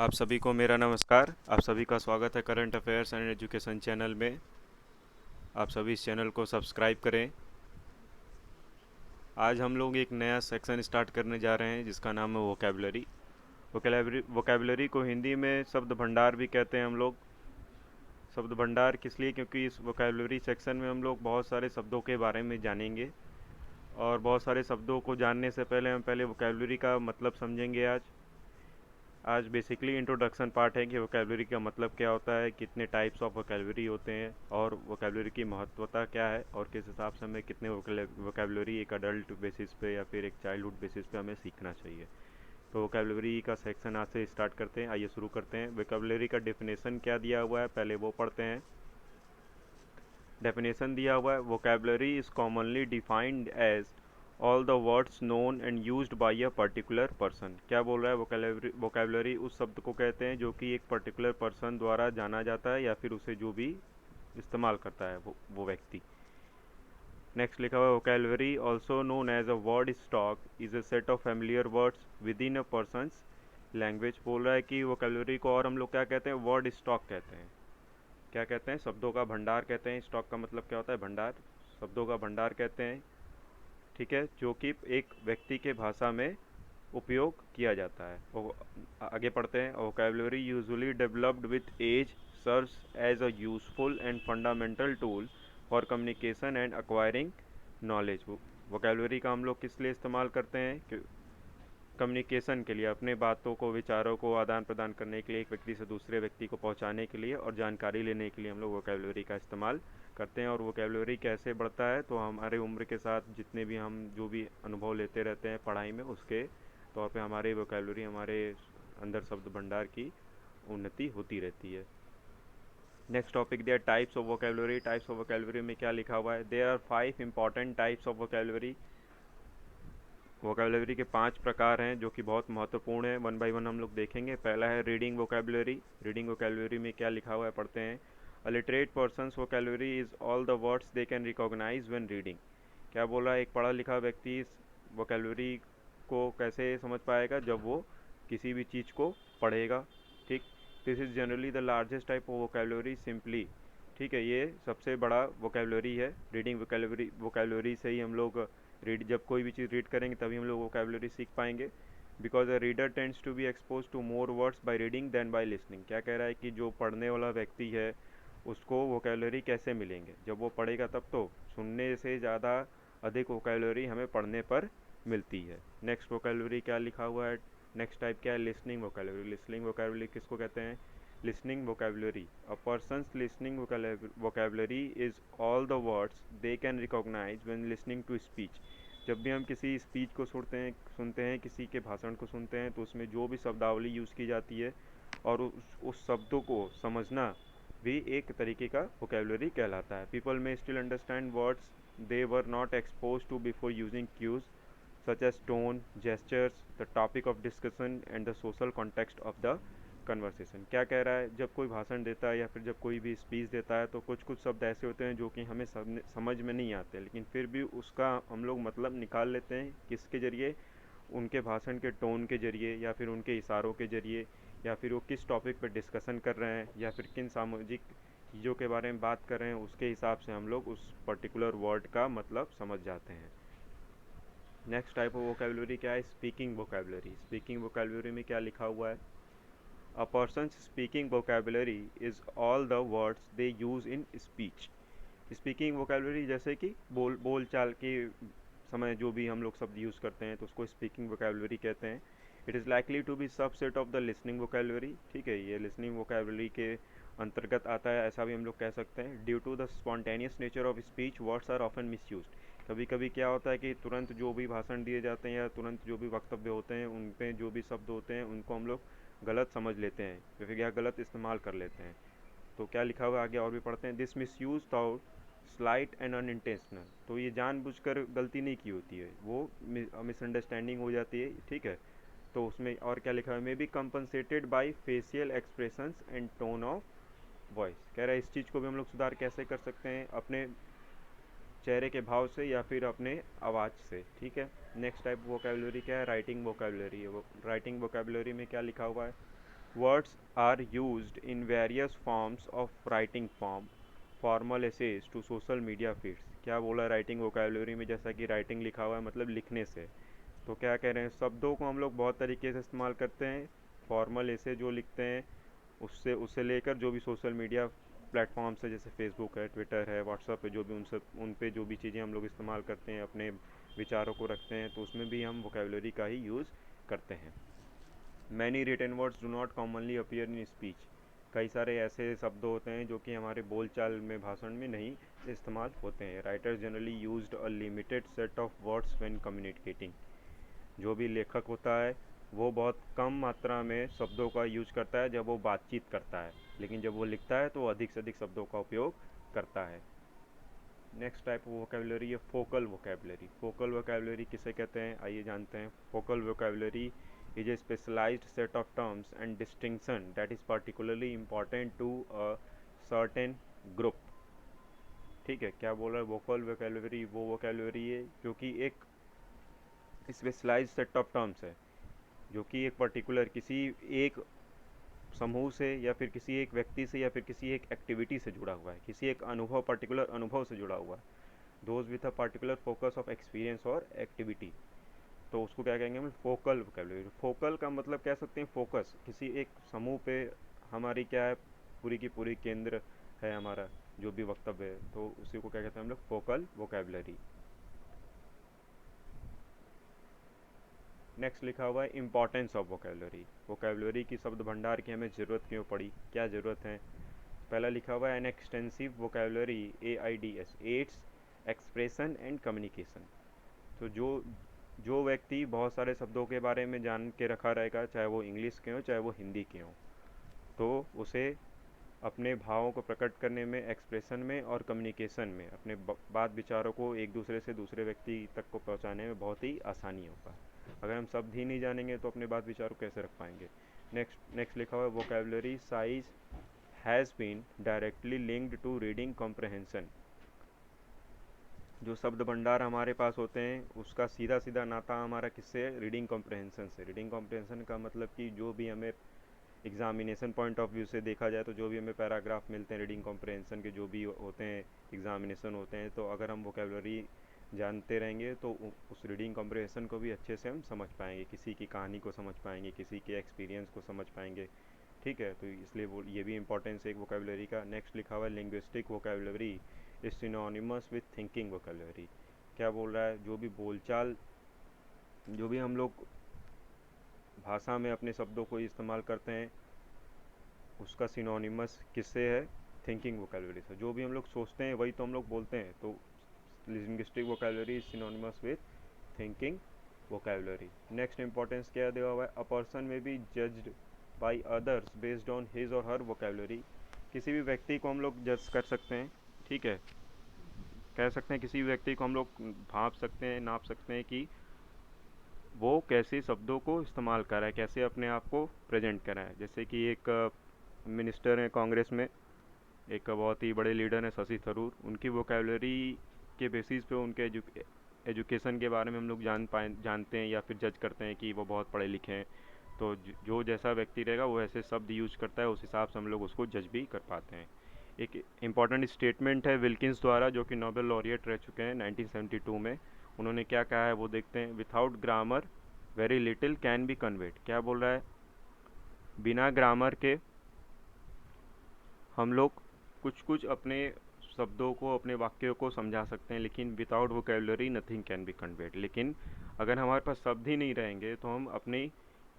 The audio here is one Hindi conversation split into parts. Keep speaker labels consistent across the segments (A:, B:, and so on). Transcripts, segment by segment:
A: आप सभी को मेरा नमस्कार। आप सभी का स्वागत है current affairs and education channel में। आप सभी इस चैनल को सब्सक्राइब करें। आज हम लोग एक नया सेक्शन स्टार्ट करने जा रहे हैं जिसका नाम है वोकेबलरी। वोकेबलरी को हिंदी में शब्द भंडार भी कहते हैं हम लोग। शब्द भंडार किस लिए? क्योंकि इस वोकेबलरी सेक्शन में हम लोग बहुत सारे शब्दों के बारे में जानेंगे, और बहुत सारे शब्दों को जानने से पहले हम पहले वोकेबलरी का मतलब समझेंगे। आज बेसिकली इंट्रोडक्शन पार्ट है कि वोकेबलरी का मतलब क्या होता है, कितने टाइप्स ऑफ वोकेबलरी होते हैं, और वोकेबलरी की महत्वता क्या है, और किस हिसाब से हमें कितने वोकेबलरी एक अडल्ट बेसिस पे या फिर एक चाइल्डहुड बेसिस पे हमें सीखना चाहिए। तो वोकेबलरी का सेक्शन आज से स्टार्ट करते हैं। आइए शुरू करते हैं। वोकेबलरी का डेफिनेशन क्या दिया हुआ है पहले वो पढ़ते हैं। डेफिनेशन दिया हुआ है, vocabulary is commonly defined as all the words known and used by a particular person. क्या बोल रहा है? वोकेबलरी उस शब्द को कहते हैं जो कि एक पर्टिकुलर पर्सन द्वारा जाना जाता है या फिर उसे जो भी इस्तेमाल करता है वो व्यक्ति। नेक्स्ट लिखा हुआ है, vocabulary also known as a word stock is a set of familiar words within a person's language. बोल रहा है कि वोकेबलरी को और हम लोग क्या कहते हैं? वर्ड स्टॉक कहते हैं। क्या कहते हैं? शब्दों का भंडार कहते हैं। स्टॉक का मतलब क्या होता है? भंडार। शब्दों का भंडार कहते हैं, ठीक है, जो कि एक व्यक्ति के भाषा में उपयोग किया जाता है। वो आगे पढ़ते हैं। Vocabulary usually developed with age serves as a useful and fundamental tool for communication and acquiring knowledge. Vocabulary का हम लोग किस लिए इस्तेमाल करते हैं? कम्युनिकेशन के लिए, अपने बातों को, विचारों को आदान प्रदान करने के लिए, एक व्यक्ति से दूसरे व्यक्ति को पहुंचाने के लिए और जानकारी लेने के लिए हम लोग वोकेबलरी का इस्तेमाल करते हैं। और वोकेबलरी कैसे बढ़ता है? तो हमारे उम्र के साथ जितने भी हम जो भी अनुभव लेते रहते हैं पढ़ाई में, उसके तौर पे हमारे वोकेबलरी, हमारे अंदर शब्द भंडार की उन्नति होती रहती है। नेक्स्ट टॉपिक दिया types of vocabulary. Types of vocabulary में क्या लिखा हुआ है? There are 5 important types of vocabulary. Vocabulary के 5 प्रकार हैं जो कि बहुत महत्वपूर्ण है। वन बाय वन हम लोग देखेंगे। पहला है रीडिंग वोकेबलरी। रीडिंग वोकेबलरी में क्या लिखा हुआ है पढ़ते हैं। A literate person's vocabulary is all the words they can recognise when reading. क्या बोल रहा है? एक पढ़ा लिखा व्यक्ति इस वोकेबलरी को कैसे समझ पाएगा? जब वो किसी भी चीज़ को पढ़ेगा, ठीक। This is generally the largest type of vocabulary simply, ठीक है, ये सबसे बड़ा वोकेबलरी है। रीडिंग वोकेबलरी से ही हम लोग जब कोई भी चीज़ रीड करेंगे तभी हम लोग वोकेबलरी सीख पाएंगे। Because a reader tends to be expose to more words by reading than by listening. क्या कह रहा है कि जो पढ़ने वाला व्यक्ति है उसको वोकेबलरी कैसे मिलेंगे? जब वो पढ़ेगा तब तो। सुनने से ज़्यादा अधिक वोकेबलरी हमें पढ़ने पर मिलती है। नेक्स्ट वोकेबलरी क्या लिखा हुआ है? नेक्स्ट टाइप क्या है? Listening vocabulary. लिसनिंग वोकेबलरी किसको कहते हैं? Listening vocabulary. A person's listening vocabulary is all the words they can recognize when listening to speech. जब भी हम किसी स्पीच को सुनते हैं किसी के भाषण को सुनते हैं तो उसमें जो भी शब्दावली यूज़ की जाती है और उस शब्दों को समझना भी एक तरीके का वोकेबलरी कहलाता है। People may still understand words they were not expose to before using cues such as tone, gestures, the topic of discussion and the social context of the conversation. क्या कह रहा है? जब कोई भाषण देता है या फिर जब कोई भी स्पीच देता है तो कुछ कुछ शब्द ऐसे होते हैं जो कि हमें समझ में नहीं आते, लेकिन फिर भी उसका हम लोग मतलब निकाल लेते हैं। किसके ज़रिए? उनके भाषण के टोन के ज़रिए, या फिर उनके इशारों के ज़रिए, या फिर वो किस टॉपिक पर डिस्कशन कर रहे हैं, या फिर किन सामाजिक चीज़ों के बारे में बात कर रहे हैं, उसके हिसाब से हम लोग उस पर्टिकुलर वर्ड का मतलब समझ जाते हैं। नेक्स्ट टाइप ऑफ वोकेबलरी क्या है? Speaking vocabulary. स्पीकिंग वोकेबलरी में क्या लिखा हुआ है? A person's speaking vocabulary is all the words they use in speech. Speaking vocabulary जैसे कि बोल चाल के समय जो भी हम लोग शब्द यूज़ करते हैं तो उसको स्पीकिंग वोकेबलरी कहते हैं। It is likely to be subset of the listening vocabulary, ठीक है, ये लिसनिंग वोकेबलरी के अंतर्गत आता है, ऐसा भी हम लोग कह सकते हैं। Due to the spontaneous nature of speech words are often misused. कभी कभी क्या होता है कि तुरंत जो भी भाषण दिए जाते हैं या तुरंत जो भी वक्तव्य होते हैं उन पे जो भी शब्द होते हैं उनको हम लोग गलत समझ लेते हैं या फिर या गलत इस्तेमाल कर लेते हैं। तो क्या लिखा हुआ आगे और भी पढ़ते हैं। This miss use thought slight and unintentional. तो ये जानबूझकर गलती नहीं की होती है, वो मिसअंडरस्टैंडिंग हो जाती है, ठीक है। तो उसमें और क्या लिखा है? May be compensated by facial expressions and tone of voice. कह रहा है इस चीज़ को भी हम लोग सुधार कैसे कर सकते हैं? अपने चेहरे के भाव से या फिर अपने आवाज़ से, ठीक है। नेक्स्ट टाइप वोकेबलरी क्या है? राइटिंग वोकेबलरी है। वो राइटिंग वोकेबलरी में क्या लिखा हुआ है? Words are used in various forms of writing form, formal essays to social media feeds. क्या बोला राइटिंग वोकेबलरी में, जैसा कि राइटिंग लिखा हुआ है मतलब लिखने से, तो क्या कह रहे हैं, शब्दों को हम लोग बहुत तरीके से इस्तेमाल करते हैं। फॉर्मल ऐसे जो लिखते हैं उससे उससे लेकर जो भी सोशल मीडिया प्लेटफॉर्म्स है, जैसे फेसबुक है, ट्विटर है, व्हाट्सअप है, जो भी उन पे जो भी चीज़ें हम लोग इस्तेमाल करते हैं, अपने विचारों को रखते हैं, तो उसमें भी हम वोकेबलरी का ही यूज़ करते हैं। Many written words do not commonly appear in speech. कई सारे ऐसे शब्द होते हैं जो कि हमारे बोलचाल में, भाषण में नहीं इस्तेमाल होते हैं। Writers generally used a limited set of words when communicating. जो भी लेखक होता है वो बहुत कम मात्रा में शब्दों का यूज करता है जब वो बातचीत करता है, लेकिन जब वो लिखता है तो वो अधिक से अधिक शब्दों का उपयोग करता है। नेक्स्ट टाइप ऑफ वोकेबलरी है फोकल वोकेबलरी। फोकल वोकेबलरी किसे कहते हैं, आइए जानते हैं। Focal vocabulary is a specialized set of terms and distinction that is particularly important to a certain group। ठीक है, क्या बोल रहा है, वोकल वोकेबलरी वो वोकेबलरी है जो कि एक स्पेशलाइज्ड सेट ऑफ टर्म्स है, जो कि एक पर्टिकुलर किसी एक समूह से या फिर किसी एक व्यक्ति से या फिर किसी एक एक्टिविटी से जुड़ा हुआ है, किसी एक अनुभव, पर्टिकुलर अनुभव से जुड़ा हुआ है। Those with a particular focus of experience और एक्टिविटी, तो उसको क्या कहेंगे हम, फोकल वोकेबलरी। फोकल का मतलब कह सकते हैं फोकस, किसी एक समूह पे हमारी क्या है, पूरी की पूरी केंद्र है हमारा जो भी वक्तव्य है, तो उसी को क्या कहते हैं हम लोग, फोकल वोकेबलरी। नेक्स्ट लिखा हुआ है इंपॉर्टेंस ऑफ वोकेबलरी। वोकेबलरी की शब्द भंडार की हमें ज़रूरत क्यों पड़ी, क्या ज़रूरत है। पहला लिखा हुआ है an extensive vocabulary AIDS aids expression and communication. तो जो व्यक्ति बहुत सारे शब्दों के बारे में जान के रखा रहेगा, चाहे वो इंग्लिश के हों चाहे वो हिंदी के हों, तो उसे अपने भावों को प्रकट करने में, एक्सप्रेशन में और कम्युनिकेशन में अपने बात विचारों को एक दूसरे से दूसरे व्यक्ति तक को पहुंचाने में बहुत ही आसानी होगा। अगर हम शब्द ही नहीं जानेंगे तो अपने बात विचारों को कैसे रख पाएंगे। नेक्स्ट नेक्स्ट लिखा हुआ है vocabulary size has been directly linked to reading comprehension. जो शब्द भंडार हमारे पास होते हैं उसका सीधा सीधा नाता हमारा किससे है, रीडिंग कॉम्प्रहेंशन से। रीडिंग कॉम्प्रहेंशन का मतलब कि जो भी हमें एग्जामिनेशन पॉइंट ऑफ व्यू से देखा जाए तो जो भी हमें पैराग्राफ मिलते हैं रीडिंग कॉम्प्रहेंशन के, जो भी होते हैं एग्जामिनेशन होते हैं, तो अगर हम वोकेबलरी जानते रहेंगे तो उस रीडिंग कॉम्प्रहेंशन को भी अच्छे से हम समझ पाएंगे, किसी की कहानी को समझ पाएंगे, किसी के एक्सपीरियंस को समझ पाएंगे। ठीक है, तो इसलिए वो ये भी इंपॉर्टेंस है एक वोकेबलरी का। नेक्स्ट लिखा हुआ है linguistic vocabulary is synonymous with thinking vocabulary. क्या बोल रहा है, जो भी बोलचाल, जो भी हम लोग भाषा में अपने शब्दों को इस्तेमाल करते हैं उसका सिनोनिमस किससे है, थिंकिंग वोकेबलरी से। जो भी हम लोग सोचते हैं वही तो हम लोग बोलते हैं, तो linguistic vocabulary is synonymous with thinking vocabulary. Next importance क्या दिया हुआ है, अ पर्सन में B judged by others based on his और हर वोकेबलरी। किसी भी व्यक्ति को हम लोग जज कर सकते हैं, ठीक है, कह सकते हैं किसी भी व्यक्ति को हम लोग भाप सकते हैं, नाप सकते हैं कि वो कैसे शब्दों को इस्तेमाल कर रहा है, कैसे अपने आप को प्रेजेंट कर रहा है। जैसे कि एक मिनिस्टर हैं कांग्रेस में, एक बहुत ही बड़े लीडर हैं शशि थरूर, उनकी वोकेबलरी के बेसिस पे उनके एजुकेशन के बारे में हम लोग जानते हैं या फिर जज करते हैं कि वो बहुत पढ़े लिखे हैं। तो जो जैसा व्यक्ति रहेगा वो ऐसे शब्द यूज करता है, उस हिसाब से हम लोग उसको जज भी कर पाते हैं। एक इम्पॉर्टेंट स्टेटमेंट है विल्किंस द्वारा, जो कि नोबेल लॉरिएट रह चुके हैं 1972 में। उन्होंने क्या कहा है वो देखते हैं। Without grammar very little can be conveyed. क्या बोल रहा है, बिना ग्रामर के हम लोग कुछ कुछ अपने शब्दों को, अपने वाक्यों को समझा सकते हैं, लेकिन without vocabulary nothing can be conveyed. लेकिन अगर हमारे पास शब्द ही नहीं रहेंगे तो हम अपनी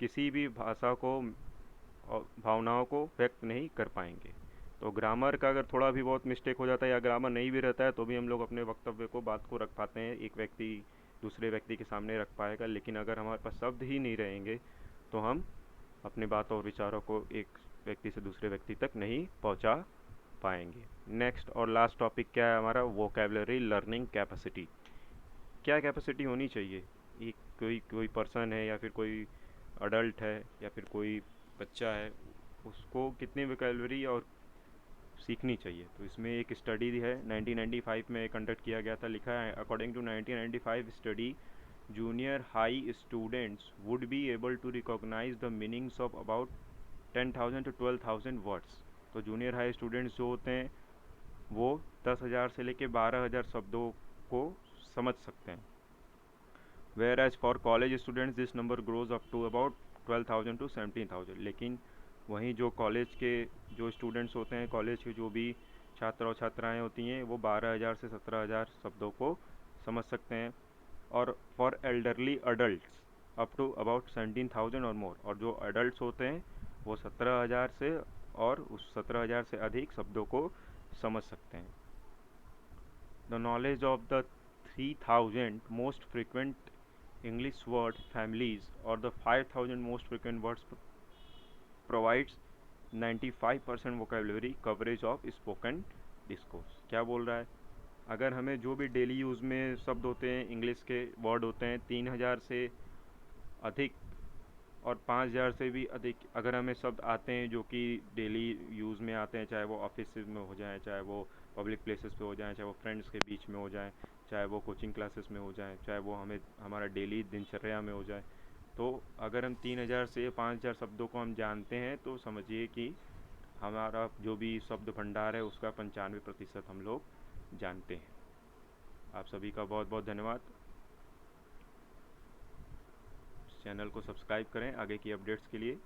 A: किसी भी भाषा को और भावनाओं को व्यक्त नहीं कर पाएंगे। तो ग्रामर का अगर थोड़ा भी बहुत मिस्टेक हो जाता है या ग्रामर नहीं भी रहता है तो भी हम लोग अपने वक्तव्य को, बात को रख पाते हैं, एक व्यक्ति दूसरे व्यक्ति के सामने रख पाएगा। लेकिन अगर हमारे पास शब्द ही नहीं रहेंगे तो हम अपने बातों और विचारों को एक व्यक्ति से दूसरे व्यक्ति तक नहीं पहुंचा पाएंगे। नेक्स्ट और लास्ट टॉपिक क्या है हमारा, वोकेबलरी लर्निंग कैपेसिटी। क्या कैपेसिटी होनी चाहिए, एक कोई कोई पर्सन है या फिर कोई अडल्ट है या फिर कोई बच्चा है, उसको कितनी वोकेबलरी और सीखनी चाहिए। तो इसमें एक स्टडी है 1995 में कंडक्ट किया गया था, लिखा है according to 1995 study junior high students would be able to recognize the meanings of about 10,000 to 12,000 words. तो जूनियर हाई स्टूडेंट्स जो होते हैं वो 10,000 से लेके 12,000 शब्दों को समझ सकते हैं। Whereas for college students this number grows up to about 12,000 to 17,000। लेकिन वहीं जो कॉलेज के जो स्टूडेंट्स होते हैं, कॉलेज के जो भी छात्र और छात्राएं होती हैं, वो 12,000 से 17,000 शब्दों को समझ सकते हैं। और for elderly adults up to about 17,000 और मोर। और जो अडल्ट होते हैं वो 17,000 से और उस 17,000 से अधिक शब्दों को समझ सकते हैं। The knowledge of the 3,000 most frequent English word families और the 5,000 most frequent words provides 95% vocabulary coverage of spoken discourse. क्या बोल रहा है? अगर हमें जो भी डेली यूज़ में शब्द होते हैं, इंग्लिश के वर्ड होते हैं, 3,000 से अधिक और 5,000 से भी अधिक अगर हमें शब्द आते हैं जो कि डेली यूज़ में आते हैं, चाहे वो ऑफिस में हो जाए, चाहे वो पब्लिक प्लेसेस पे हो जाए, चाहे वो फ्रेंड्स के बीच में हो जाए, चाहे वो कोचिंग क्लासेस में हो जाए, चाहे वो हमें हमारा डेली दिनचर्या में हो जाए, तो अगर हम 3,000 से 5,000 शब्दों को हम जानते हैं तो समझिए कि हमारा जो भी शब्द भंडार है उसका 95% हम लोग जानते हैं। आप सभी का बहुत बहुत धन्यवाद। चैनल को सब्सक्राइब करें आगे की अपडेट्स के लिए।